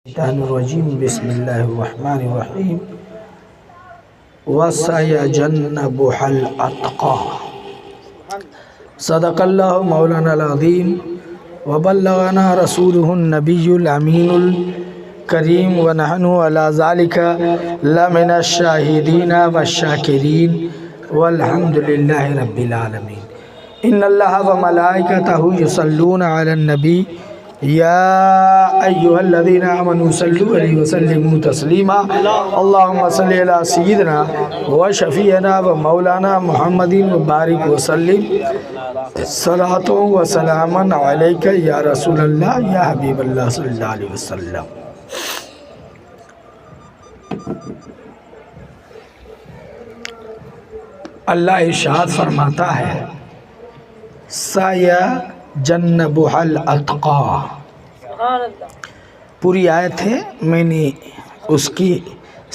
الشیطان الرجیم بسم اللہ الرحمن الرحیم وَسَيَجَنَّبُهَا الْأَتْقَى صدق اللہ مولانا العظیم وبلغنا رسولہ النبی الامین الکریم ونحن علی ذلك لمن الشاہدین والشاکرین والحمد للہ رب العالمین ان اللہ وملائکتہ یصلون علی النبی یا ایہا الذین آمنوا صلوا علیہ وسلموا تسلیما اللہم صلی علی سیدنا وشفیعنا ومولانا محمد وبارک وسلم صلاۃ و سلاما علیک یا رسول اللہ یا حبیب اللہ صلی اللہ علیہ وسلم۔ اللہ ارشاد فرماتا ہے سَيَجَنَّبُهَا الْأَتْقَى، پوری آیت ہے، میں نے اس کی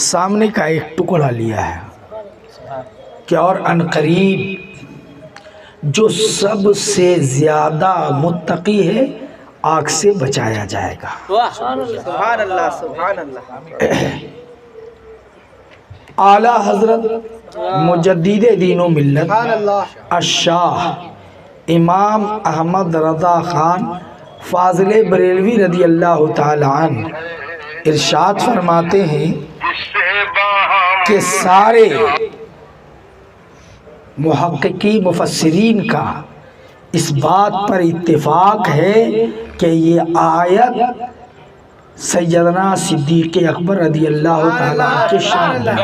سامنے کا ایک ٹکڑا لیا ہے کہ اور عنقریب جو سب سے زیادہ متقی ہے آگ سے بچایا جائے گا۔ سبحان اللہ سبحان اللہ۔ اعلیٰ حضرت مجدد دین و ملت الشاہ امام احمد رضا خان فاضل بریلوی رضی اللہ تعالی عنہ ارشاد فرماتے ہیں کہ سارے محققی مفسرین کا اس بات پر اتفاق ہے کہ یہ آیت سیدنا صدیق اکبر رضی اللہ تعالی عنہ کے شان میں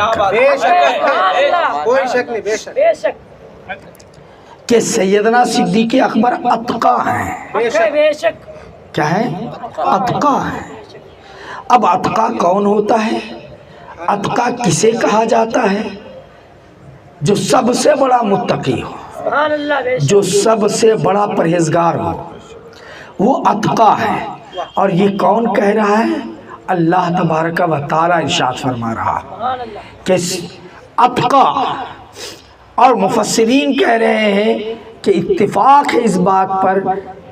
کوئی شک نہیں، بے شک کہ سیدنا صدیق اکبر اتقا ہیں۔ کیا ہے؟ اتقا ہے۔ اب اتقا کون ہوتا ہے؟ اتقا کسے کہا جاتا ہے؟ جو سب سے بڑا متقی ہو، جو سب سے بڑا پرہیزگار ہو، وہ اتقا ہے۔ اور یہ کون کہہ رہا ہے؟ اللہ تبارک و تعالی ارشاد فرما رہا کہ اتقا، اور مفسرین کہہ رہے ہیں کہ اتفاق ہے اس بات پر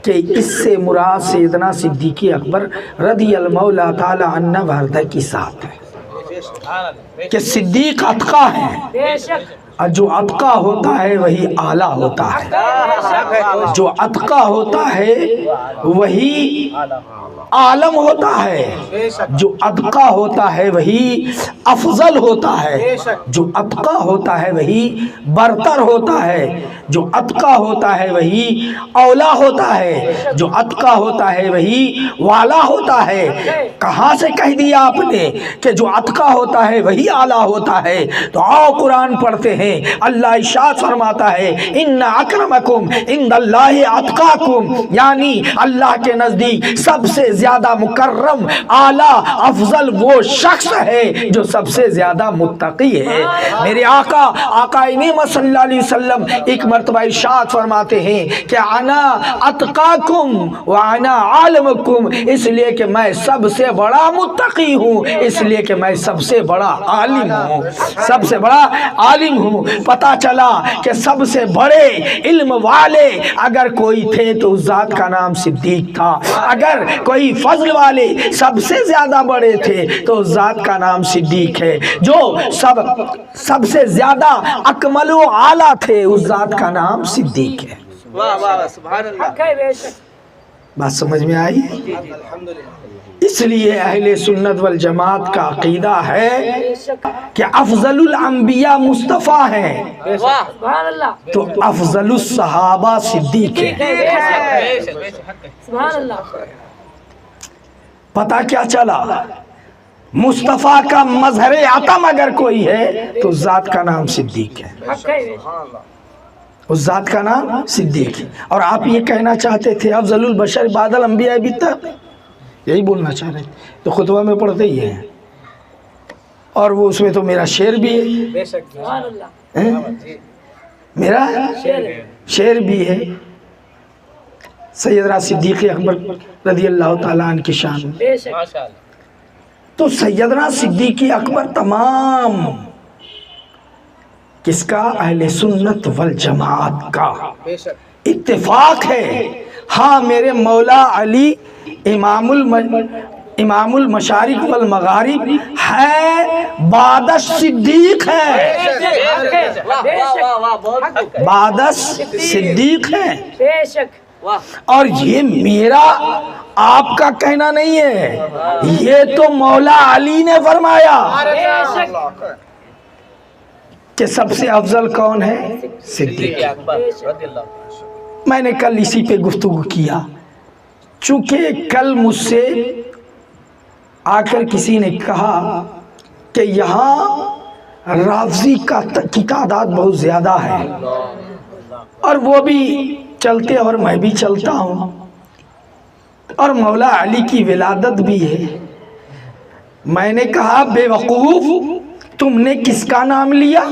کہ اس سے مراد سیدنا صدیق اکبر رضی اللہ تعالی عنہ وحدہ کی ساتھ ہے کہ صدیق اتقا ہے، اور جو اتقا ہوتا ہے وہی اعلیٰ ہوتا ہے، جو اتقا ہوتا ہے وہی عالم ہوتا ہے، جو اتقا ہوتا ہے وہی افضل ہوتا ہے، جو اتقا ہوتا ہے وہی برتر ہوتا ہے، جو اتقا ہوتا ہے وہی اولا ہوتا ہے، جو اتقا ہوتا ہے وہی والا ہوتا ہے۔ کہاں سے کہہ دیا آپ نے کہ جو اتقا ہوتا ہے وہی اعلیٰ ہوتا ہے؟ تو آؤ قرآن پڑھتے ہیں، اللہ ارشاد فرماتا ہے ان اکرمکم عند اللہ اتقاکم، یعنی اللہ کے نزدیک سب سے زیادہ مکرم اعلیٰ افضل وہ شخص ہے جو سب سے زیادہ متقی ہے۔ میرے آقا نعمت صلی اللہ علیہ وسلم ایک مرتبہ ارشاد فرماتے ہیں کہ انا اتقاکم وانا عالمکم، اس لیے کہ میں سب سے بڑا متقی ہوں، اس لیے کہ میں سب سے بڑا عالم ہوں، سب سے بڑا عالم ہوں۔ پتا چلا کہ سب سے بڑے علم والے اگر کوئی تھے تو اس ذات کا نام صدیق تھا، اگر کوئی فضل والے سب سے زیادہ بڑے تھے تو اس ذات کا نام صدیق ہے، جو سب سے زیادہ اکمل و اعلیٰ تھے اس ذات کا نام صدیق ہے۔ واہ واہ سبحان اللہ۔ بات سمجھ میں آئی؟ اس لیے اہل سنت والجماعت کا عقیدہ ہے کہ افضل الانبیاء مصطفیٰ ہیں تو افضل الصحابہ صدیق ہیں۔ پتہ کیا چلا؟ مصطفیٰ کا مظہر عتم اگر کوئی ہے تو اس ذات کا نام صدیق ہے، اس ذات کا نام صدیق ہے۔ اور آپ یہ کہنا چاہتے تھے افضل البشر بعد الانبیاء بالترتیب، یہی بولنا چاہ رہے تھے تو خطبہ میں پڑھتے ہی ہیں، اور وہ اس میں تو میرا شعر بھی ہے، میرا شعر بھی ہے سیدنا صدیق اکبر رضی اللہ تعالیٰ عنہ کی شان میں۔ تو سیدنا صدیق اکبر تمام کس کا؟ اہل سنت والجماعت کا اتفاق ہے۔ ہاں میرے مولا علی امام المشارق والمغارب ہے، بعد صدیق ہے، بعد صدیق ہے. بے شک. اور یہ میرا آپ کا کہنا نہیں ہے، یہ تو مولا علی نے فرمایا کہ سب سے افضل کون ہے؟ صدیق. میں نے کل اسی پہ گفتگو کیا، چونکہ کل مجھ سے آ کر کسی نے کہا کہ یہاں رافضی کی تعداد بہت زیادہ ہے، اور وہ بھی چلتے اور میں بھی چلتا ہوں، اور مولا علی کی ولادت بھی ہے. میں نے کہا بے وقوف، تم نے کس کا نام لیا؟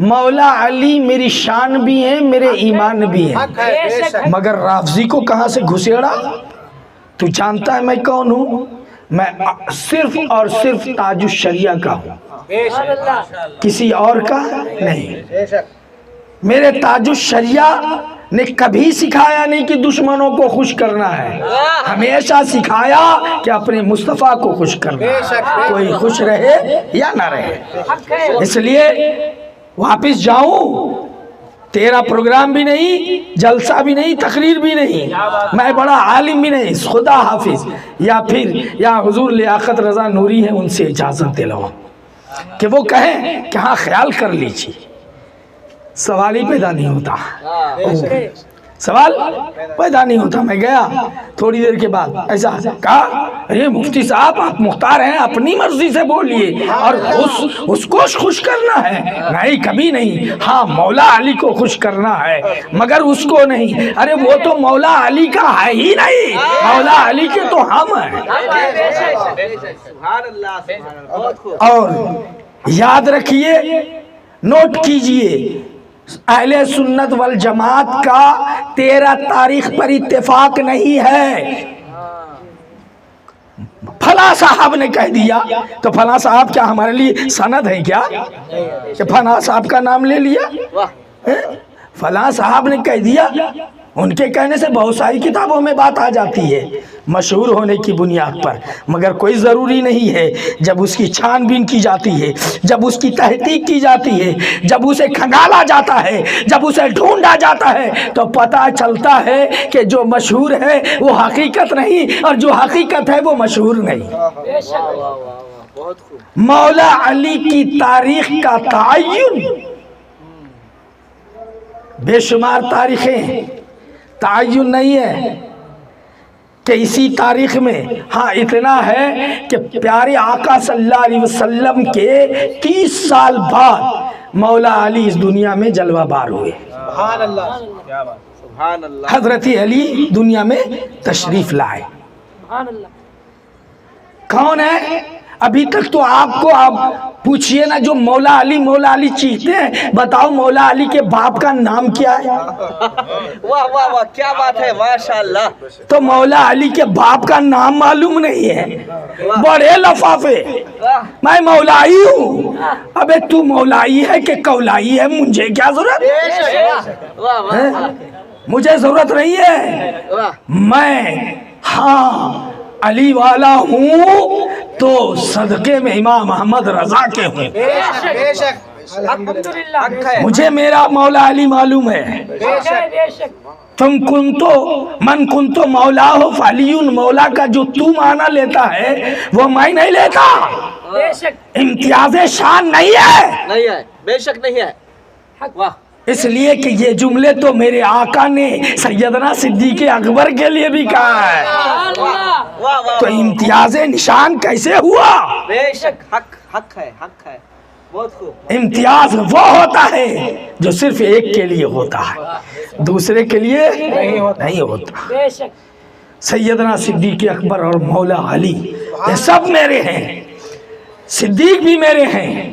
مولا علی میری شان بھی ہے، میرے ایمان بھی ہے، مگر رافضی کو کہاں سے گھسیڑا؟ تو جانتا ہے میں کون ہوں؟ میں صرف اور صرف تاج الشریعہ کا ہوں، کسی اور کا نہیں. میرے تاج الشریعہ نے کبھی سکھایا نہیں کہ دشمنوں کو خوش کرنا ہے، ہمیشہ سکھایا کہ اپنے مصطفیٰ کو خوش کرنا ہے، کوئی خوش رہے یا نہ رہے. اس لیے واپس جاؤں، تیرا پروگرام بھی نہیں، جلسہ بھی نہیں، تقریر بھی نہیں، میں بڑا عالم بھی نہیں، خدا حافظ. یا پھر یا حضور لیاقت رضا نوری ہے، ان سے اجازت دلاؤ کہ وہ کہیں کہ ہاں خیال کر لیجیے. سوال ہی پیدا نہیں ہوتا، سوال پیدا نہیں ہوتا. میں گیا تھوڑی دیر کے بعد، ایسا کہا ارے مفتی صاحب آپ مختار ہیں، اپنی مرضی سے بولیے، اور اس کو خوش کرنا ہے؟ نہیں، کبھی نہیں. ہاں مولا علی کو خوش کرنا ہے، مگر اس کو نہیں. ارے وہ تو مولا علی کا ہے ہی نہیں، مولا علی کے تو ہم ہیں. اور یاد رکھیے، نوٹ کیجئے، اہل سنت والجماعت کا 13 تاریخ پر اتفاق نہیں ہے. فلاں صاحب نے کہہ دیا تو فلاں صاحب کیا ہمارے لیے سند ہے کیا کہ فلاں صاحب کا نام لے لیا؟ فلاں صاحب نے کہہ دیا، ان کے کہنے سے بہت ساری کتابوں میں بات آ جاتی ہے مشہور ہونے کی بنیاد پر، مگر کوئی ضروری نہیں ہے. جب اس کی چھان بین کی جاتی ہے، جب اس کی تحقیق کی جاتی ہے، جب اسے کھنگالا جاتا ہے، جب اسے ڈھونڈا جاتا ہے، تو پتہ چلتا ہے کہ جو مشہور ہے وہ حقیقت نہیں، اور جو حقیقت ہے وہ مشہور نہیں. مولا علی کی تاریخ کا تعین، بے شمار تاریخیں، تعین نہیں ہے کہ اسی تاریخ میں. ہاں اتنا ہے کہ پیارے آقا صلی اللہ علیہ وسلم کے 30 سال بعد مولا علی اس دنیا میں جلوہ بار ہوئے. سبحان اللہ، سبحان اللہ. حضرت علی دنیا میں تشریف لائے. کون ہے؟ ابھی تک تو آپ کو آپ پوچھئے نا، جو مولا علی چیختے ہیں، بتاؤ مولا علی کے باپ کا نام کیا ہے؟ واہ واہ واہ، کیا بات ہے، ماشاءاللہ. تو مولا علی کے باپ کا نام معلوم نہیں ہے، بڑے لفافے. میں مولائی ہوں. ابے تو مولائی ہے کہ کولائی ہے؟ مجھے کیا ضرورت؟ مجھے ضرورت نہیں ہے. میں ہاں علی والا ہوں تو صدقے میں امام احمد رضا کے ہوں. مجھے میرا مولا علی معلوم ہے. من کنتو مولا ہو فعلی، مولا کا جو تو معنی لیتا ہے وہ میں نہیں لیتا. امتیاز شان نہیں ہے، بے شک نہیں ہے. واہ، اس لیے کہ یہ جملے تو میرے آقا نے سیدنا صدیق اکبر کے لیے بھی کہا ہے. تو امتیاز نشان کیسے ہوا؟ بے شک حق ہے، حق ہے. بہت خوب. امتیاز وہ ہوتا ہے جو صرف ایک کے لیے ہوتا ہے، دوسرے کے لیے نہیں ہوتا. سیدنا صدیق اکبر اور مولا علی یہ سب میرے ہیں، صدیق بھی میرے ہیں،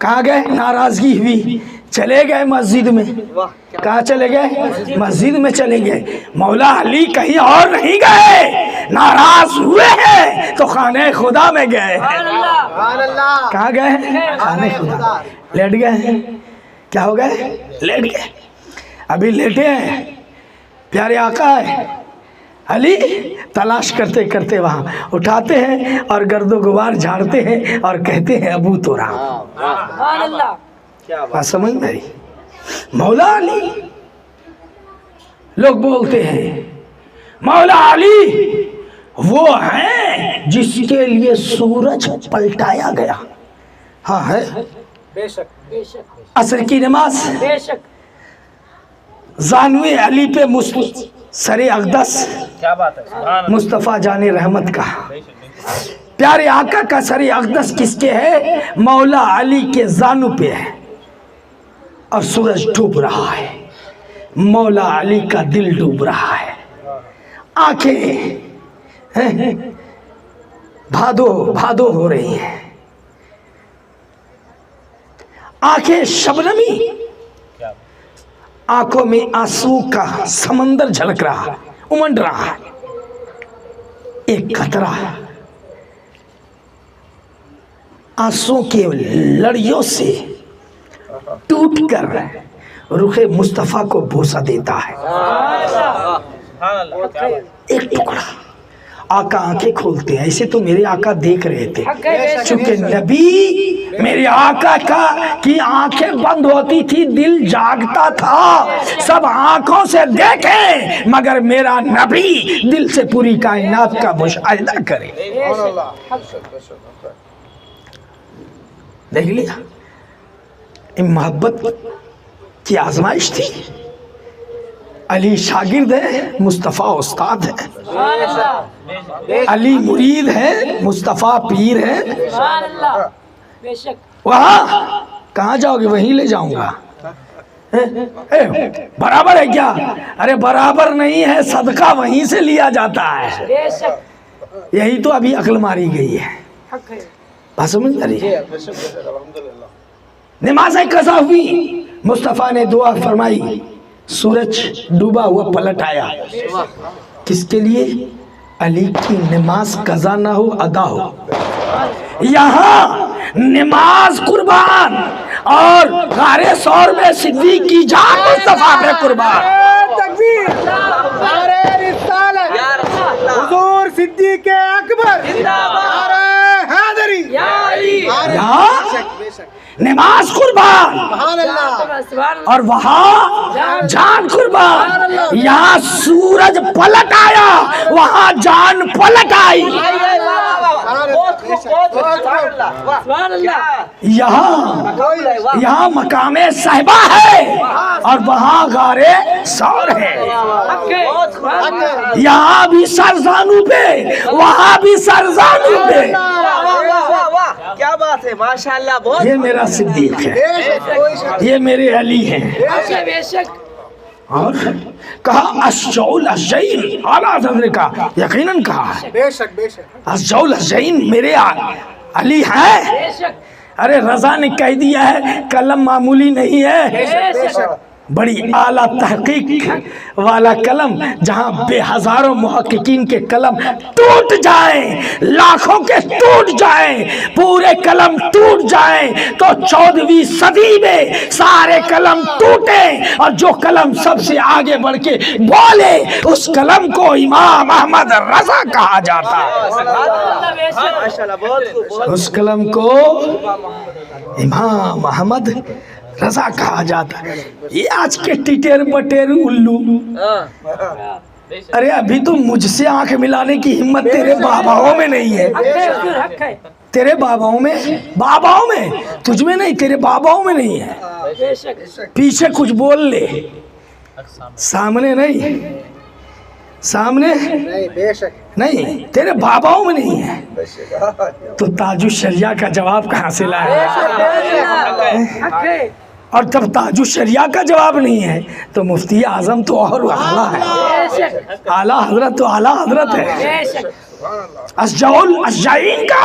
کہاں گئے؟ ناراضگی ہوئی، چلے گئے مسجد میں. واہ کہاں چلے گئے؟ مسجد میں چلے گئے. مولا علی کہیں اور نہیں گئے، ناراض ہوئے ہیں تو خانہ خدا میں گئے. سبحان اللہ. کہاں گئے؟ خانہ خدا. لیٹ گئے. کیا ہو گئے؟ لیٹ گئے. ابھی لیٹے ہیں، پیارے آقا ہے علی تلاش کرتے کرتے وہاں اٹھاتے ہیں اور گرد و غبار جھاڑتے ہیں اور کہتے ہیں ابو تراب. سبحان اللہ. کیا بات. بات سمجھ میں آئی؟ مولا علی. لوگ بولتے ہیں مولا علی وہ ہیں جس کے لیے سورج پلٹایا گیا. ہاں ہے. بے شک. بے شک. عصر کی نماز بے شک. زانوی علی پہ سر اقدس کیا بات ہے. مصطفیٰ جان رحمت کا پیارے آقا کا سر اقدس کس کے ہے؟ مولا علی کے زانو پہ ہے. اور سورج ڈوب رہا ہے، مولا علی کا دل ڈوب رہا ہے. آنکھیں بھادو بھادو ہو رہی ہیں، آنکھیں شبنمی، آنکھوں میں آنسو کا سمندر جھلک رہا ہے، امنڈ رہا ہے. ایک قطرہ آنسو کے لڑیوں سے ٹوٹ کر رخ مصطفیٰ کو بوسہ دیتا ہے. ایک ٹکڑا. آقا آنکھیں کھولتے ہیں، ایسے تو میرے آقا دیکھ رہے تھے، چونکہ نبی میرے آقا کی آنکھیں بند ہوتی تھی، دل جاگتا تھا. سب آنکھوں سے دیکھیں مگر میرا نبی دل سے پوری کائنات کا مشاہدہ کرے. دیکھ لیا، محبت کی آزمائش تھی. علی شاگرد ہے، مصطفیٰ استاد ہے. سبحان اللہ. علی مرید ہے، مصطفیٰ پیر ہے. سبحان اللہ. بے شک. وہاں کہاں جاؤ گے؟ وہیں لے جاؤں گا. برابر ہے کیا؟ ارے برابر نہیں ہے، صدقہ وہیں سے لیا جاتا ہے. بے شک. یہی تو ابھی عقل ماری گئی ہے. حق ہے. بات سمجھ آ رہی ہے؟ نمازیں قضا ہوئی، مصطفیٰ نے دعا فرمائی، سورج ڈوبا ہوا پلٹ آیا. کس کے لیے؟ علی کی نماز قضا نہ ہو، ادا ہو. یہاں نماز قربان اور غار ثور میں صدیق کی جان مصطفیٰ پہ قربان. تکبیر. نعرہ رسالت. حضور صدیق اکبر. نعرہ حیدری. یا علی. یہاں نماز قربان سبحان اللہ. سبحان اللہ. اور وہاں جان قربان. یہاں سورج پلٹ آیا، وہاں جان پلٹ آئی. سبحان اللہ. یہاں مقام صاحبہ ہے اور وہاں غار ثور ہے. حق ہے. سبحان اللہ. یہاں بھی سرزانو پہ، وہاں بھی سرزانو پہ. کیا بات ہے. ماشاء اللہ. بہت یہ میرا صدیق ہے، بے شک. کوئی شک. یہ میرے علی ہیں. حق ہے. بے شک. اور کہا اشجعul اشجعین، اعلیٰ حضرت نے کہا، یقیناً کہا ہے بے شک. بے شک. اشجعul اشجعین میرے علی ہیں. بے شک. ارے رضا نے کہہ دیا ہے، قلم معمولی نہیں ہے، بے شک. بڑی اعلیٰ تحقیق والا قلم. جہاں بے ہزاروں محققین کے قلم ٹوٹ جائیں، لاکھوں کے ٹوٹ جائیں، پورے قلم ٹوٹ جائیں تو 14ویں صدی میں سارے قلم ٹوٹیں اور جو قلم سب سے آگے بڑھ کے بولے اس قلم کو امام احمد رضا کہا جاتا ہے. ماشاء اللہ. بہت اس قلم کو امام احمد رضا کہا جاتا ہے. یہ آج کے ٹٹیر بٹیر الو. ارے ابھی تو مجھ سے آنکھ ملانے کی ہمت تیرے باباؤں میں نہیں ہے. حق ہے. حضور حق ہے. تیرے باباؤں میں تجھ میں نہیں، تیرے باباؤں میں نہیں ہے. بے شک. پیچھے کچھ بول لے، سامنے نہیں. سامنے نہیں. بے شک. نہیں، تیرے باباؤں میں نہیں ہے. تو تاج الشریعہ کا جواب کہاں سے لائے؟ حق ہے. اور جب تاج الشریعہ کا جواب نہیں ہے تو مفتی اعظم تو اور اعلیٰ ہے. بے شک. اعلیٰ حضرت تو اعلیٰ حضرت ہے. بے شک. اشجعul اشجعین کا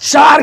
4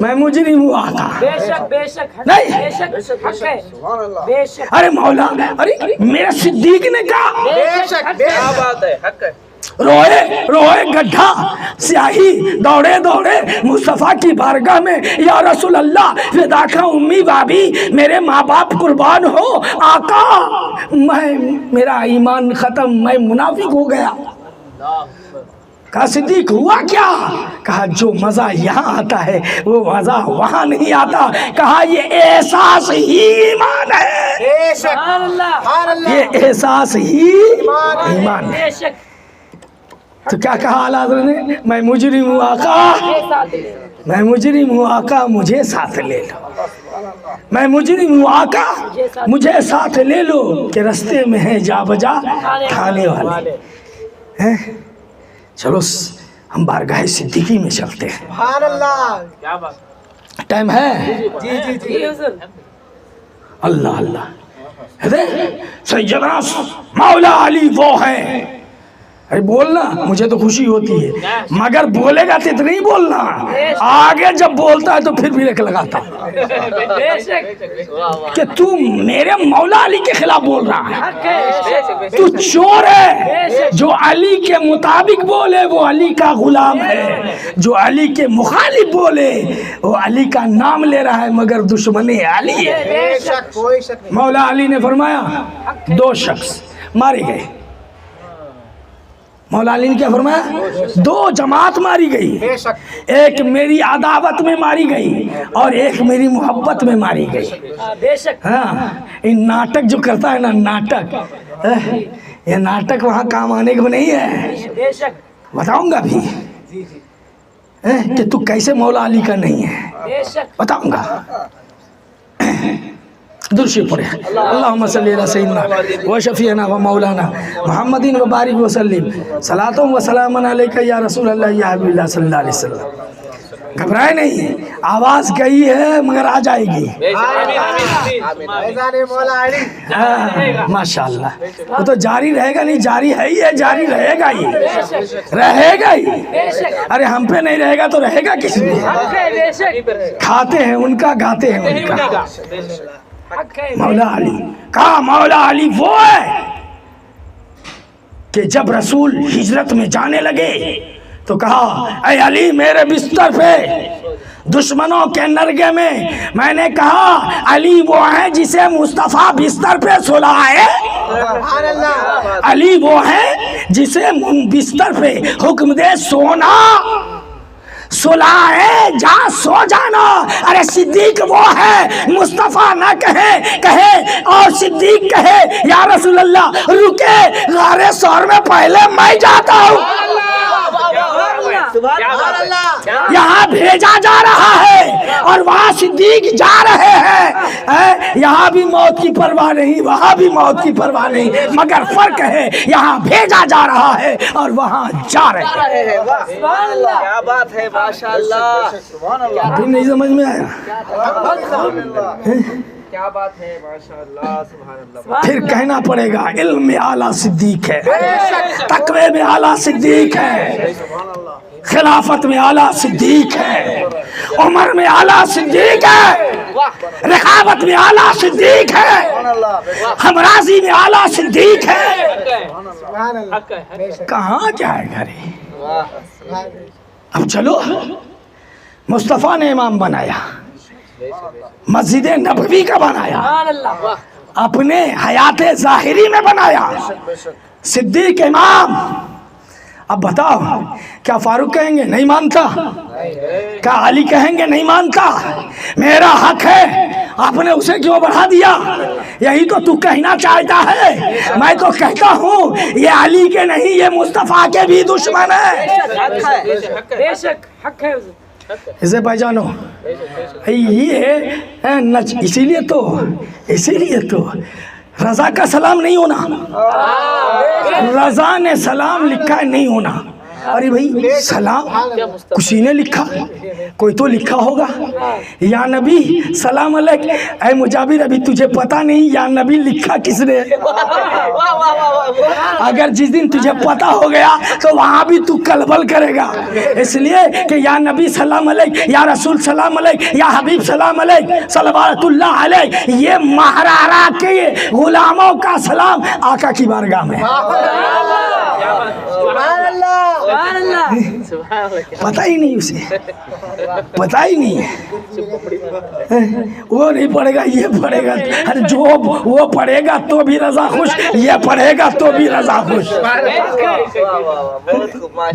میں مجرم ہوں آقا. بے شک بے شک نہیں. بے شک حق ہے بے شک ارے مولا، ارے میرے صدیق نے کہا بے شک بے کیا بات ہے حق ہے روئے روئے گڈھا سیاہی دوڑے دوڑے مصطفیٰ کی بارگاہ میں، یا رسول اللہ فدا کا امی بابی میرے ماں باپ قربان ہو آقا، میرا ایمان ختم، میں منافق ہو گیا. کہا صدیق ہوا کیا؟ کہا جو مزہ یہاں آتا ہے وہ مزہ وہاں نہیں آتا. کہا یہ احساس ہی ایمان ہے، بے شک سبحان اللہ سبحان اللہ یہ احساس ہی ایمان ہے. بے شک تو کیا کہا اعلیٰ حضرت نے؟ میں مجرم ہوں آقا، یہ ساتھ لے میں مجرم ہوں آقا، مجھے ساتھ لے لو. میں مجرم ہوں آقا، مجھے ساتھ لے لو کہ رستے میں ہے جا بجا کھانے والے ہیں. چلو ہم بارگاہ صدیقی میں چلتے ہیں. سبحان اللہ کیا بات ٹائم ہے؟ جی جی جی جی حضور اللہ اللہ. سیدنا مولا علی وہ ہیں. ارے بولنا، مجھے تو خوشی ہوتی ہے، مگر بولے گا تو اتنا ہی بولنا، آگے جب بولتا ہے تو پھر بھی ایک لگاتا بے شک کہ تو میرے مولا علی کے خلاف بول رہا ہے. حق ہے تو چور ہے. جو علی کے مطابق بولے وہ علی کا غلام ہے، جو علی کے مخالف بولے وہ علی کا نام لے رہا ہے مگر دشمن علی ہے. بے شک کوئی شک نہیں مولا علی نے فرمایا 2 شخص مارے گئے. مولا علی نے کیا فرمایا؟ 2 جماعت ماری گئی، بے شک ایک میری عداوت میں ماری گئی اور ایک میری محبت میں ماری گئی. بے شک ہاں، یہ ناٹک جو کرتا ہے نا، ناٹک، یہ ناٹک وہاں کام آنے کو نہیں ہے. بے شک بتاؤں گا بھی کہ تو کیسے مولا علی کا نہیں ہے، بے شک بتاؤں گا. درشی پڑھے اللہم صلی اللہ سیدنا و شفیعنا و مولانا محمدین و بارک وسلم صلاۃ و سلام علیکہ یا رسول اللہ یا حبیب اللہ صلی اللہ علیہ وسلم. گھبرائے نہیں، آواز گئی ہے مگر آ جائے گی. فیضان مولا علی ماشاءاللہ. وہ تو جاری رہے گا، نہیں جاری ہے ہی ہے، جاری رہے گا ہی، رہے گا ہی. ارے ہم پہ نہیں رہے گا تو رہے گا کس پہ؟ حق ہے بے شک کھاتے ہیں ان کا، گاتے ہیں ان کا. حق ہے مولا علی کہا مولا علی وہ ہے کہ جب رسول ہجرت میں جانے لگے تو کہا اے علی میرے بستر پہ دشمنوں کے نرگے میں نے کہا علی وہ ہے جسے مصطفیٰ بستر پہ سلائے. سبحان اللہ علی وہ ہے جسے بستر پہ حکم دے سونا، سلائے جا سو جانا. ارے صدیق وہ ہے، مصطفیٰ نہ کہے اور صدیق کہے یا رسول اللہ رکے غار ثور میں پہلے میں جاتا ہوں. سبحان اللہ یہاں بھیجا جا رہا ہے اور وہاں صدیق جا رہے ہیں. یہاں بھی موت کی پرواہ نہیں، وہاں بھی موت کی پرواہ نہیں، مگر فرق ہے یہاں بھیجا جا رہا ہے اور وہاں جا رہے ہیں. سبحان اللہ کیا بات ہے ماشاءاللہ ابھی نہیں سمجھ میں آیا؟ کیا بات ہے ماشاءاللہ سبحان اللہ پھر کہنا پڑے گا علم میں اعلیٰ صدیق ہے، تقوی میں اعلیٰ صدیق ہے، خلافت میں اعلیٰ صدیق ہے، عمر میں اعلیٰ صدیق ہے، رخاوت میں اعلیٰ صدیق ہے، ہمرازی میں اعلیٰ صدیق ہے. سبحان اللہ بے شک کہاں جائے گا رے؟ اب چلو مصطفیٰ نے امام بنایا، مسجد نبوی کا بنایا، سبحان اللہ اپنے حیات ظاہری میں بنایا، صدیق امام. اب بتاؤ کیا فاروق کہیں گے نہیں مانتا؟ کیا علی کہیں گے نہیں مانتا؟ میرا حق ہے، آپ نے اسے کیوں بڑھا دیا؟ یہی تو کہنا چاہتا ہے. میں تو کہتا ہوں یہ علی کے نہیں، یہ مصطفیٰ کے بھی دشمن ہے. بے شک حق ہے حضور اسے پہچانو. یہ اسی لیے تو رضا کا سلام نہیں ہونا، رضا نے سلام لکھا ہے نہیں ہونا. ارے بھائی سلام کسی نے لکھا، کوئی تو لکھا ہوگا، یا نبی سلام علیک، اے مجابر ابھی تجھے پتا نہیں یا نبی لکھا کس نے؟ اگر جس دن تجھے پتا ہو گیا تو وہاں بھی تو کلبل کرے گا، اس لیے کہ یا نبی سلام علیک، یا رسول سلام علیک، یا حبیب سلام علیک صلوات اللہ علیہ، یہ مہرارا کے غلاموں کا سلام آقا کی بارگاہ میں۔ پتہ ہی نہیں اسے، پتہ ہی نہیں ہے، وہ نہیں پڑھے گا یہ پڑھے گا، جو وہ پڑھے گا تو بھی رضا خوش، یہ پڑھے گا تو بھی رضا خوش،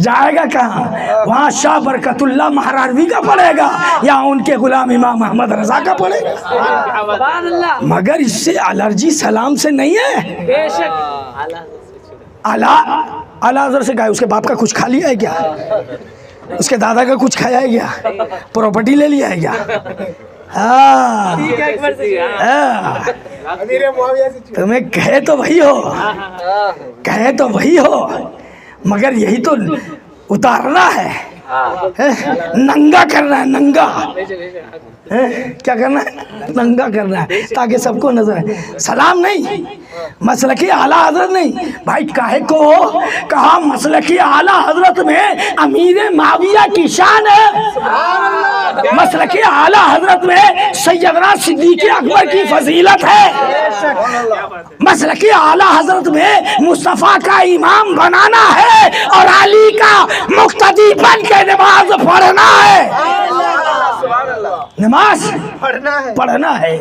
جائے گا کہاں؟ وہاں شاہ برکت اللہ مہراروی کا پڑھے گا یا ان کے غلام امام احمد رضا کا پڑھے گا؟ مگر اس سے الرجی سلام سے نہیں ہے۔ اعلیٰ حضرت سے کہا اس کے باپ کا کچھ کھا لیا ہے کیا؟ اس کے دادا کا کچھ کھایا ہے کیا؟ پراپرٹی لے لیا ہے کیا؟ ہاں تمہیں کہے تو وہی ہو، کہے تو وہی ہو، مگر یہی تو اتارنا ہے، ننگا کرنا ہے، ننگا کیا کرنا ہے؟ ننگا کرنا ہے تاکہ سب کو نظر آئے۔ سلام نہیں، مسلکی اعلیٰ حضرت نہیں بھائی، کاہے کو کہا مسلکی اعلیٰ حضرت میں امیر معاویہ کی شان ہے، مسلکی اعلیٰ حضرت میں سیدنا صدیق اکبر کی فضیلت ہے، مسلکی اعلیٰ حضرت میں مصطفیٰ کا امام بنانا ہے اور علی کا مقتدی بن کے نماز پڑھنا ہے، نماز پڑھنا ہے،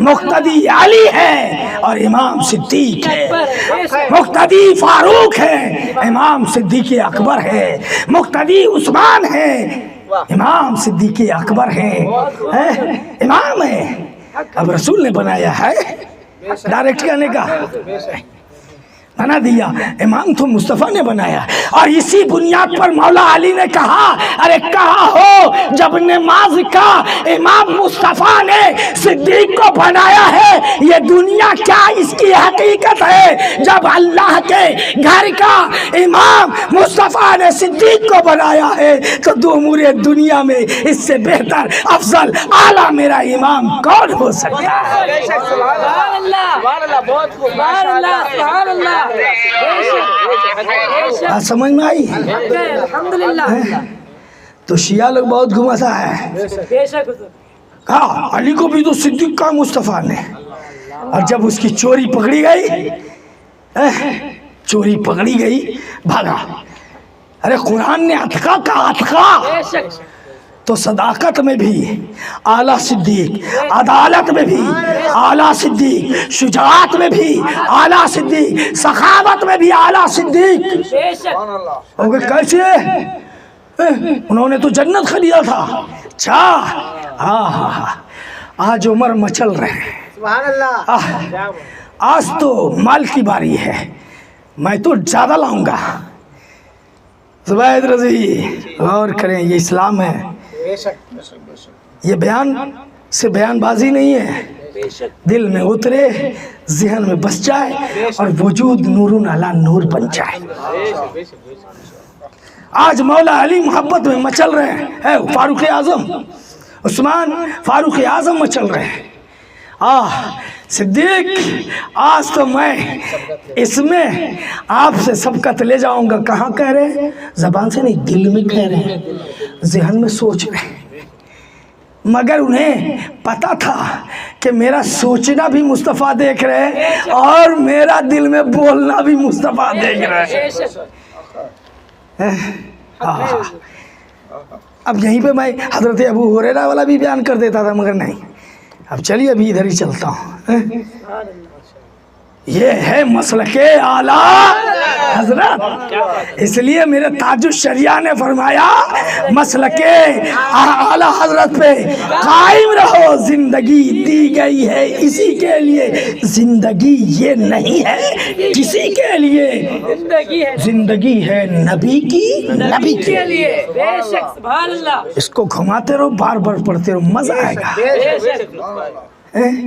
مقتدی علی ہے اور امام صدیق ہے، مقتدی فاروق ہے، امام صدیق اکبر ہے، مقتدی عثمان ہے، امام صدیق اکبر ہے، امام ہے۔ اب رسول نے بنایا ہے، ڈائریکٹ کہنے کا بنا دیا، امام تو مصطفیٰ نے بنایا، اور اسی بنیاد پر مولا علی نے کہا ارے کہا ہو جب نماز کا امام مصطفیٰ نے صدیق کو بنایا ہے، یہ دنیا کیا اس کی حقیقت ہے، جب اللہ کے گھر کا امام مصطفیٰ نے صدیق کو بنایا ہے تو دو امور دنیا میں اس سے بہتر افضل اعلیٰ میرا امام کون ہو سکتا ہے؟ سمجھ میں آئی؟ تو شیعہ لوگ بہت گھماسا ہے، کہا علی کو بھی تو صدیق کا مصطفیٰ نے، اور جب اس کی چوری پکڑی گئی، چوری پکڑی گئی بھاگا۔ ارے قرآن نے اتقا کا اتقا، تو صداقت میں بھی اعلیٰ صدیق، عدالت میں بھی اعلیٰ صدیق، شجاعت میں بھی اعلیٰ صدیق، سخاوت میں بھی اعلیٰ صدیق۔ کیسے؟ انہوں نے تو جنت خریدا تھا، اچھا آج عمر مچل رہے ہیں، آج تو مال کی باری ہے، میں تو زیادہ لاؤں گا۔ زبید رضی غور کریں، یہ اسلام ہے، یہ بیان سے بیان بازی نہیں ہے، دل میں اترے، ذہن میں بس جائے اور وجود نور علی نور بن جائے۔ آج مولا علی محبت میں مچل رہے ہیں، فاروق اعظم عثمان فاروق اعظم مچل رہے ہیں، صدیق آج تو میں اس میں آپ سے سبقت لے جاؤں گا۔ کہاں کہہ رہے ہیں؟ زبان سے نہیں، دل میں کہہ رہے ہیں، ذہن میں سوچ رہے ہیں، مگر انہیں پتا تھا کہ میرا سوچنا بھی مصطفیٰ دیکھ رہے ہیں اور میرا دل میں بولنا بھی مصطفیٰ دیکھ رہے ہیں۔ اب یہیں پہ میں حضرت ابو ہریرہ والا بھی بیان کر دیتا تھا، مگر نہیں، اب چلیے ابھی ادھر ہی چلتا ہوں۔ یہ ہے مسلک اعلیٰ حضرت، اس لیے میرے تاج الشریعہ نے فرمایا مسلک اعلیٰ حضرت پہ قائم رہو، زندگی دی گئی ہے اسی کے لیے، زندگی یہ نہیں ہے کسی کے لیے، زندگی ہے نبی کی، نبی کے لیے۔ بے شک، سبحان اللہ۔ اس کو گھماتے رہو، بار بار پڑھتے رہو، مزہ آئے گا۔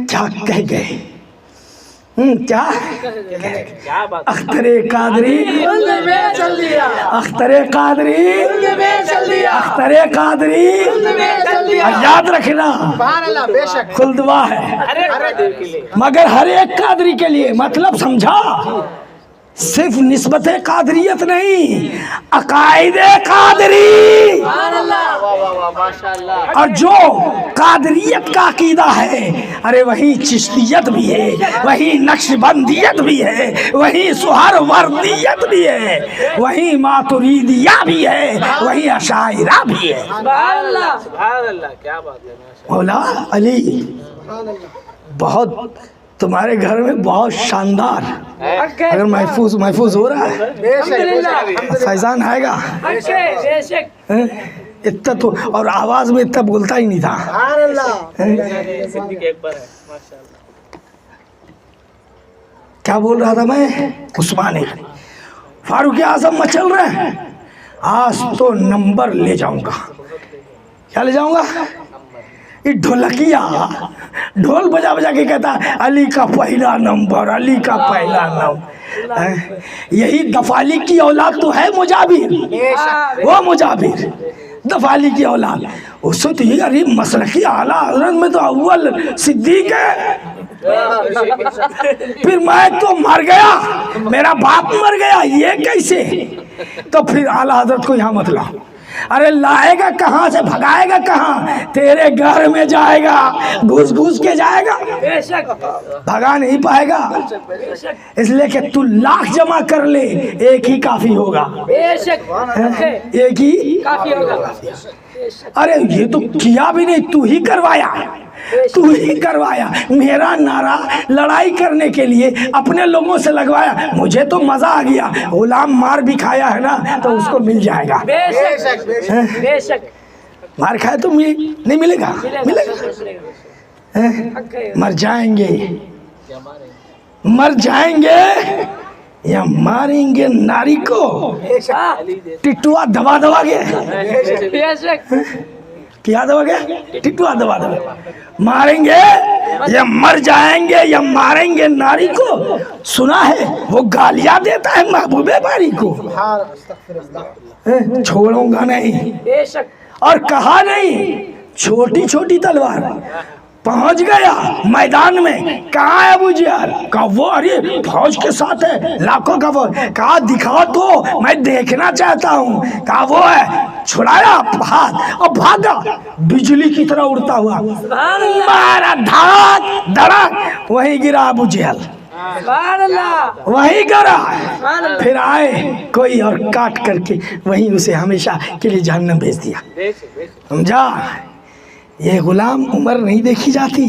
کیا کہہ گئے؟ کیا کیا بات ہے؟ اختر قادری اختر قادری اختر قادری یاد رکھنا سبحان اللہ بے شک خلدوا ہے ارے دل کے لیے مگر ہر ایک قادری کے لیے مطلب سمجھا صرف نسبت قادریت نہیں عقائد قادری واہ واہ واہ ماشاء اللہ اور جو قادریت کا عقیدہ ہے ارے وہی چشتیت بھی ہے وہی نقش بندیت بھی ہے وہی سہر وردیت بھی ہے وہی ماتریدیہ بھی ہے وہی اشاعرہ بھی ہے سبحان اللہ سبحان اللہ کیا بات ہے ماشاء مولا علی سبحان اللہ بہت تمہارے گھر میں بہت شاندار اگر محفوظ ہو رہا ہے بے شک فیضان آئے گا بے شک اتنا تو اور آواز میں اتنا بولتا ہی نہیں تھا سبحان اللہ اللہ صدیق اکبر ہے ماشاء اللہ کیا بول رہا تھا میں عثمان فاروق اعظم مچل رہے ہیں آج تو نمبر لے جاؤں گا کیا لے جاؤں گا یہ ڈھولکیا ڈھول بجا بجا کے کہتا ہے علی کا پہلا نمبر علی کا پہلا نمبر یہی دفالی کی اولاد تو ہے مجابر وہ مجابر دفالی کی اولاد اس سے تو یہ ارے مسلکی اعلیٰ حضرت میں تو اول صدیق ہے پھر میں تو مر گیا میرا باپ مر گیا یہ کیسے تو پھر اعلیٰ حضرت کو یہاں مت لاؤ ارے لائے گا کہاں سے بھگائے گا کہاں تیرے گھر میں جائے گا گھس گھس کے جائے گا بے شک بھگا نہیں پائے گا اس لیے کہ تو لاکھ جمع کر لے ایک ہی کافی ہوگا بے شک ایک ہی کافی ہوگا ارے یہ تو کیا بھی نہیں تو ہی کروایا تو ہی کروایا میرا نعرہ لڑائی کرنے کے لیے اپنے لوگوں سے لگوایا مجھے تو مزہ آ گیا غلام مار بھی کھایا ہے نا تو اس کو مل جائے گا بے شک بے شک مار کھائے تو نہیں ملے گا ملے گا مر جائیں گے مر جائیں گے یا ماریں گے ناری کو ٹٹوا دبا دبا کے بے شک کیا دبا کے ٹٹوا دبا دبا ماریں گے یا مر جائیں گے یا ماریں گے ناری کو سنا ہے وہ گالیاں دیتا ہے محبوب باری کو چھوڑوں گا نہیں بے شک اور کہا نہیں چھوٹی چھوٹی تلوار پہنچ گیا میدان میں کہاں ہے ابو جہل کہا وہ ارے فوج کے ساتھ ہے لاکھوں کا فوج کہا دکھاؤ تو میں دیکھنا چاہتا ہوں کہا وہ ہے چھڑایا ہاتھ اور بھاگا بجلی کی طرح اڑتا ہوا سبحان اللہ مارا دھڑک دھڑک وہیں گرا ابو جہل سبحان اللہ وہیں گرا پھر آئے کوئی اور کاٹ کر کے وہیں اسے ہمیشہ کے لیے جہنم بھیج دیا سمجھا یہ غلام عمر نہیں دیکھی جاتی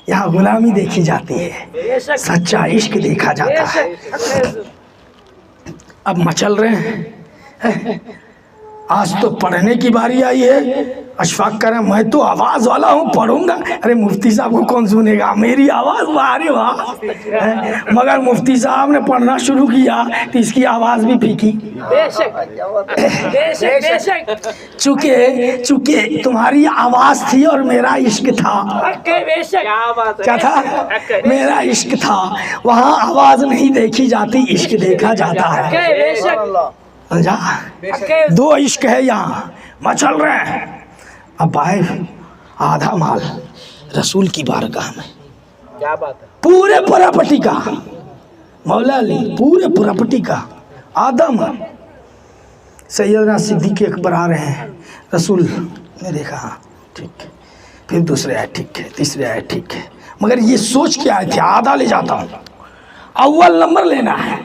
یہاں غلامی دیکھی جاتی ہے بے شک سچا عشق دیکھا جاتا ہے اب مچل رہے ہیں آج تو پڑھنے کی باری آئی ہے اشفاق کر رہے ہیں میں تو آواز والا ہوں پڑھوں گا ارے مفتی صاحب کو کون سنے گا میری آواز باہر واہ مگر مفتی صاحب نے پڑھنا شروع کیا تو اس کی آواز بھی پھیکی بے شک بے شک بے شک چونکہ تمہاری آواز تھی اور میرا عشق تھا بے شک کیا بات ہے کیا تھا میرا عشق تھا وہاں آواز نہیں دیکھی جاتی عشق دیکھا جاتا ہے بے شک سمجھا دو عشق ہے یہاں مچل رہے ہیں اب آئے آدھا مال رسول کی بارگاہ میں کیا بات ہے پورے پراپرٹی کا مولا علی پورے پراپرٹی کا آدھا مال سیدنا صدیق اکبر آ رہے ہیں رسول نے دیکھا ہاں ٹھیک ہے پھر دوسرے آئے ٹھیک ہے تیسرے آئے ٹھیک ہے مگر یہ سوچ کے آئے تھے آدھا لے جاتا ہوں اول نمبر لینا ہے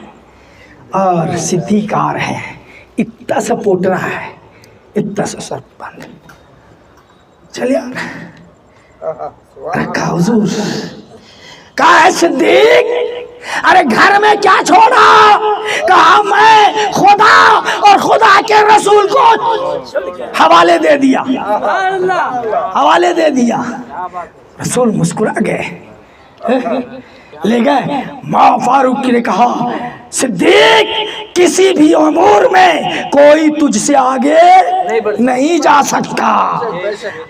اور صدیق آ رہے ہیں اتنا سا پوٹ رہا ہے اتنا سا سر بند چلے رکھا حضور کہا ہے صدیق ارے گھر میں کیا چھوڑا کہا میں خدا اور خدا کے رسول کو حوالے دے دیا حوالے دے دیا رسول مسکرا گئے لے گئے. ماں فاروق نے کہا صدیق کسی بھی امور میں کوئی تجھ سے آگے نہیں جا سکتا.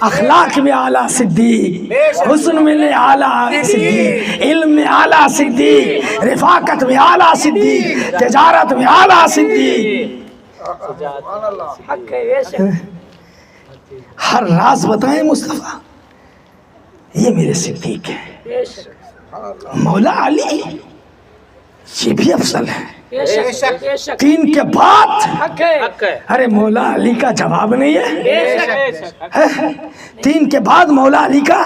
اخلاق میں اعلیٰ صدیق, حسن میں اعلیٰ صدیق, علم میں اعلیٰ صدیق, رفاقت میں اعلیٰ صدیق, تجارت میں اعلیٰ صدیق. حق ہے بے شک ہر راز بتائیں مصطفیٰ, یہ میرے صدیق ہیں. بے شک مولا علی یہ بھی افضل ہے. بے شک بے شک تین کے بعد حق ہے ارے مولا علی کا جواب نہیں ہے. بے شک ہے؟ تین کے بعد مولا علی کا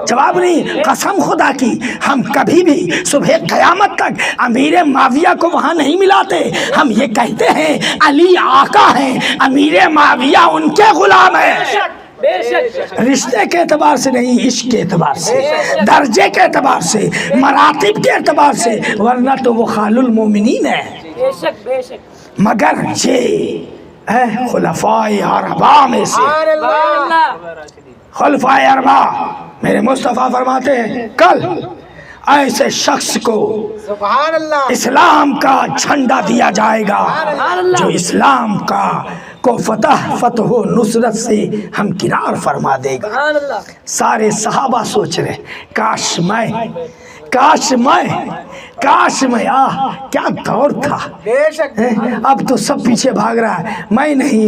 جواب نہیں. قسم خدا کی ہم کبھی بھی صبح قیامت تک امیر معاویہ کو وہاں نہیں ملاتے. ہم یہ کہتے ہیں علی آقا ہیں, امیر معاویہ ان کے غلام ہیں. بے شک رشتے کے اعتبار سے نہیں, عشق کے اعتبار سے, درجے کے اعتبار سے, مراتب کے اعتبار سے, ورنہ تو وہ خال المومنین ہے. بے شک بے شک مگر یہ خلفائے اربعہ میں سے, سبحان اللہ خلفائے اربعہ میرے مصطفیٰ فرماتے ہیں کل ایسے شخص کو سبحان اللہ اسلام کا جھنڈا دیا جائے گا جو اسلام کو فتح و نصرت سے ہمکنار فرما دے گا. سبحان اللہ سارے صحابہ سوچ رہے کاش میں کیا دور تھا. بے شک اب تو سب پیچھے بھاگ رہا ہے, میں نہیں.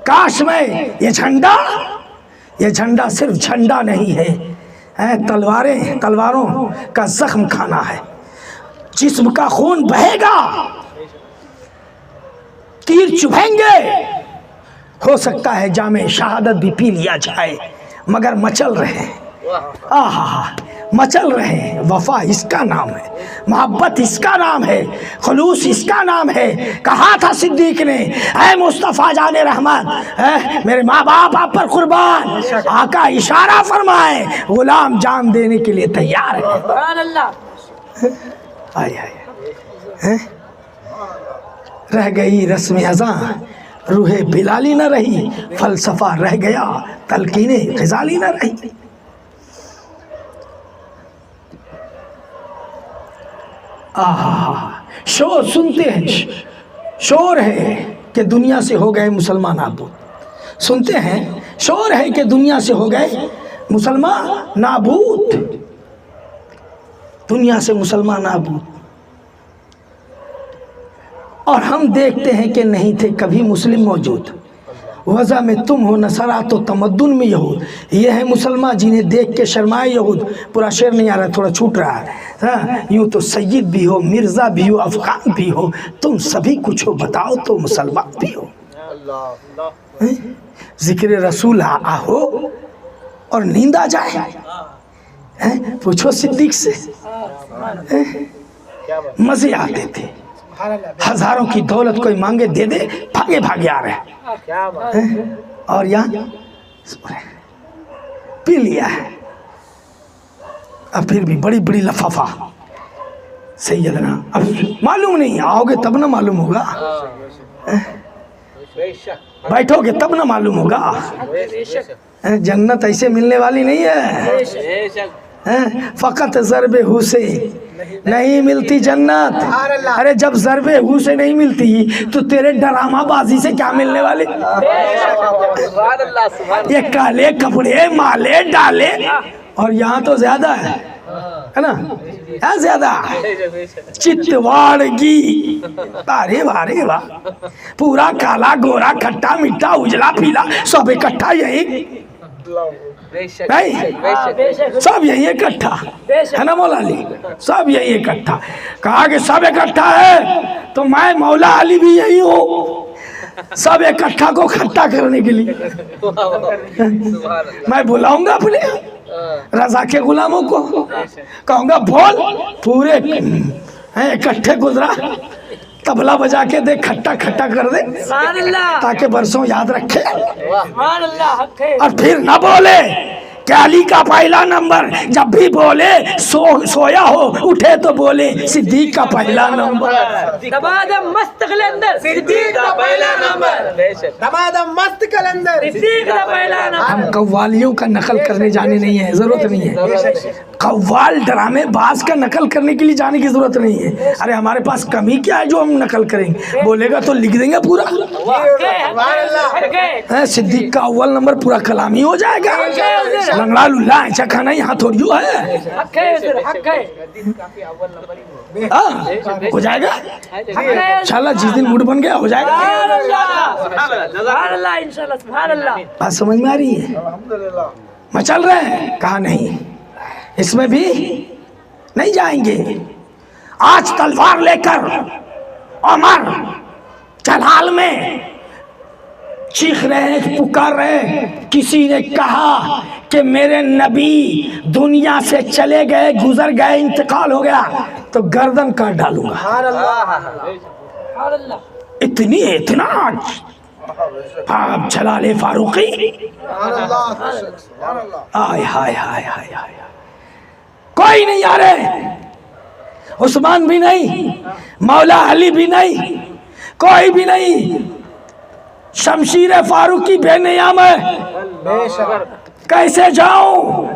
کاش میں یہ جھنڈا صرف جھنڈا نہیں ہے, تلواروں کا زخم کھانا ہے. جسم کا خون بہے گا, تیر چبھیں گے, ہو سکتا ہے جام شہادت بھی پی لیا جائے, مگر مچل رہے مچل رہے ہیں. وفا اس کا نام ہے, محبت اس کا نام ہے, خلوص اس کا نام ہے. کہا تھا صدیق نے اے مصطفیٰ جان رحمت, میرے ماں باپ آپ پر قربان, آقا اشارہ فرمائے غلام جان دینے کے لیے تیار ہے. سبحان اللہ رہ گئی رسم ازاں, روح بلالی نہ رہی, فلسفہ رہ گیا, تلقین غزالی نہ رہی. شور سنتے ہیں, شور ہے کہ دنیا سے ہو گئے مسلمان نابود. سنتے ہیں شور ہے کہ دنیا سے ہو گئے مسلمان نابود, دنیا سے مسلمان نابود. اور ہم دیکھتے ہیں کہ نہیں تھے کبھی مسلم موجود. وضع میں تم ہو نصارہ تو تمدن میں یہود, یہ ہے مسلمان جنہیں دیکھ کے شرمائے یہود. پورا شعر نہیں آ رہا, تھوڑا چھوٹ رہا ہے. یوں تو سید بھی ہو, مرزا بھی ہو, افغان بھی ہو, تم سبھی کچھ ہو, بتاؤ تو مسلمان بھی ہو. ذکر رسول ہو اور نیند آ جائے, پوچھو صدیق سے, مزے آتے تھے. ہزاروں کی دولت کوئی مانگے دے دے, بھاگے آ رہے ہیں. اور یہاں پی لیا ہے, اب پھر بھی بڑی لفافہ سیدنا. اب معلوم نہیں, آؤ گے تب نہ معلوم ہوگا, بیٹھو گے تب نہ معلوم ہوگا. جنت ایسے ملنے والی نہیں ہے, فقط ضرب ہو سے نہیں ملتی جنت. ارے جب ضرب ہو سے نہیں ملتی تو تیرے ڈرامہ بازی سے کیا ملنے والے. یہ کالے کپڑے مالے ڈالے, اور یہاں تو زیادہ ہے نا, زیادہ چتواڑگی, ارے واہ, پورا کالا گورا کھٹا میٹھا اجلا پیلا سب اکٹھا یہی, سب یہی اکٹھا ہے نا مولا علی, سب یہی اکٹھا. کہا کہ سب اکٹھا ہے تو میں مولا علی بھی یہی ہوں, سب اکٹھا کو کھٹا کرنے کے لیے. میں بلاؤں گا اپنے رضا کے غلاموں کو, کہوں گا بول, پورے اکٹھے گزرا, تبلا بجا کے دے, کھٹا کر دے, تاکہ برسوں یاد رکھے. اور پھر نہ بولے کہ علی کا پہلا نمبر جب بھی بولے سویا ہو اٹھے تو بولے صدیق کا پہلا نمبر. دمادم مست کلندر صدیق کا پہلا نمبر. دمادم مست کلندر صدیق کا پہلا نمبر. ہم قوالیوں کا نقل کرنے جانے نہیں ہے، ضرورت نہیں ہے. قوال ڈرامے باز کا نقل کرنے کے لیے جانے کی ضرورت نہیں ہے. ارے ہمارے پاس کمی کیا ہے جو ہم نقل کریں گے؟ بولے گا تو لکھ دیں گے پورا. صدیق کا اول نمبر پورا کلامی ہو جائے گا. لنگڑا للہ ایسا کھانا یہاں تھوڑی ہے. حق ہے سر، حق ہے. ہو جائے گا انشاءاللہ. جس دن موڈ بن گیا ہو جائے گا. سبحان اللہ، سبحان اللہ، انشاءاللہ سبحان اللہ. بات سمجھ میں آ رہی ہے؟ میں چل رہے ہیں. کہا نہیں، اس میں بھی نہیں جائیں گے. آج تلوار لے کر عمر جلال میں چیخ رہے ہیں، پکار رہے ہیں. کسی نے کہا کہ میرے نبی دنیا سے چلے گئے، گزر گئے، انتقال ہو گیا تو گردن کاٹ ڈالوں گا. سبحان اللہ. اتنا آپ جلال فاروقی. آئے ہائے ہائے ہائے ہائے. کوئی نہیں آ رہے، عثمان بھی نہیں، مولا علی بھی نہیں، کوئی بھی نہیں. شمشیر فاروقی بے نیام ہے. کیسے جاؤں؟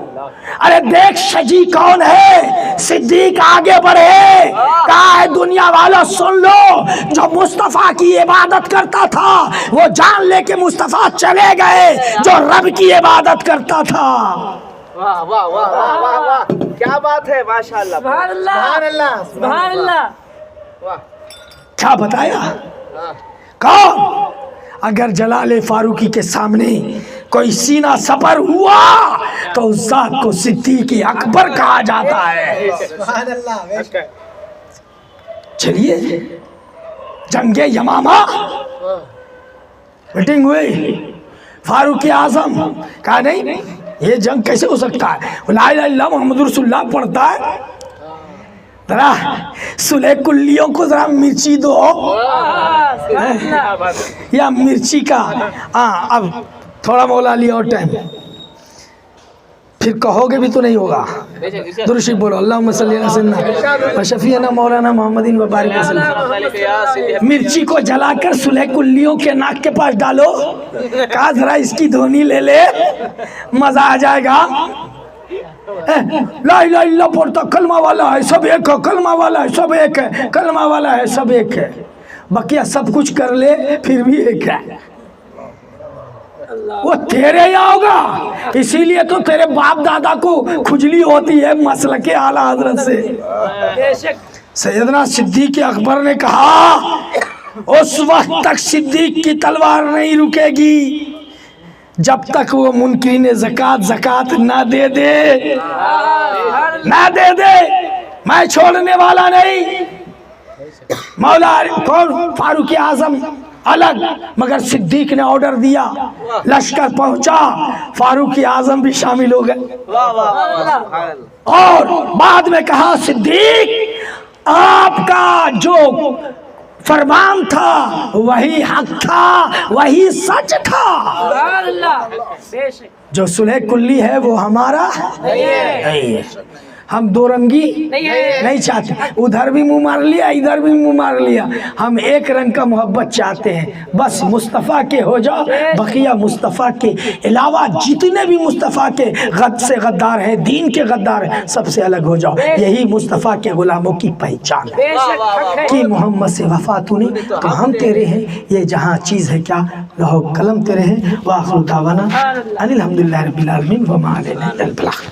ارے دیکھ شجی کون ہے. صدیق آگے بڑھے، کہا ہے دنیا والا سن لو، جو مصطفیٰ کی عبادت کرتا تھا وہ جان لے کے مصطفیٰ چلے گئے جو رب کی عبادت کرتا تھا. واہ واہ واہ واہ واہ واہ، کیا بات ہے، ماشاءاللہ. سبحان اللہ، سبحان اللہ. سبحان اللہ. کیا بتایا؟ کون؟ اگر جلال فاروقی کے سامنے کوئی سینہ سپر ہوا تو اس ذات کو صدیق اکبر کہا جاتا ہے. سبحان اللہ. بے شک. چلیے جنگ یمامہ میٹنگ ہوئی. فاروق اعظم کہا نہیں یہ جنگ کیسے ہو سکتا ہے؟ لا الہ الا اللہ محمد رسول اللہ پڑھتا ہے. ذرا سلح کلیوں کو ذرا مرچی دو یا مرچی کا. اب تھوڑا مولا لیا اور ٹائم، پھر کہو گے بھی تو نہیں ہوگا. درود شریف بولو. اللہم صلی علی سیدنا و شفیعنا مولانا محمد و بارک وسلم. مرچی کو جلا کر سلح کلیوں کے ناک کے پاس ڈالو. کہا ذرا اس کی دھونی لے لے، مزہ آ جائے گا. لا الہ الا اللہ پڑھتا، کلمہ والا ہے سب ایک ہے، کلمہ والا ہے سب ایک ہے، کلمہ والا ہے سب ایک ہے. بقیہ سب کچھ کر لے پھر بھی ایک ہے. وہ تیرے یہاں ہوگا، اسی لیے تو تیرے باپ دادا کو کھجلی ہوتی ہے مسلک اعلیٰ حضرت سے. بے شک. سیدنا صدیق اکبر نے کہا اس وقت تک صدیق کی تلوار نہیں رکے گی جب تک وہ منکرین زکوٰۃ نہ دے دے. نہ دے دے، میں چھوڑنے والا نہیں. مولا کون؟ فاروق اعظم الگ، مگر صدیق نے آرڈر دیا، لشکر پہنچا، فاروق اعظم بھی شامل ہو گئے. اور بعد میں کہا صدیق آپ کا جو فرمان تھا وہی حق تھا، وہی سچ تھا. سبحان اللہ. بے شک. جو صلح کلی ہے وہ ہمارا نہیں ہے. ہم دو رنگی نہیں چاہتے. ادھر بھی منہ مار لیا، ادھر بھی منہ مار لیا. ہم ایک رنگ کا محبت چاہتے ہیں. بس مصطفیٰ کے ہو جاؤ، بقیہ مصطفیٰ کے علاوہ جتنے بھی مصطفیٰ کے غد سے غدار ہیں، دین کے غدار ہیں، سب سے الگ ہو جاؤ. یہی مصطفیٰ کے غلاموں کی پہچان ہے بے شک. حق ہے. کہ محمد سے وفا تو نہیں تو ہم تیرے ہیں. یہ جہاں چیز ہے کیا لوح قلم تیرے ہیں. وآخر دعوانا ان الحمدللہ رب العالمین وما علینا الا البلاغ.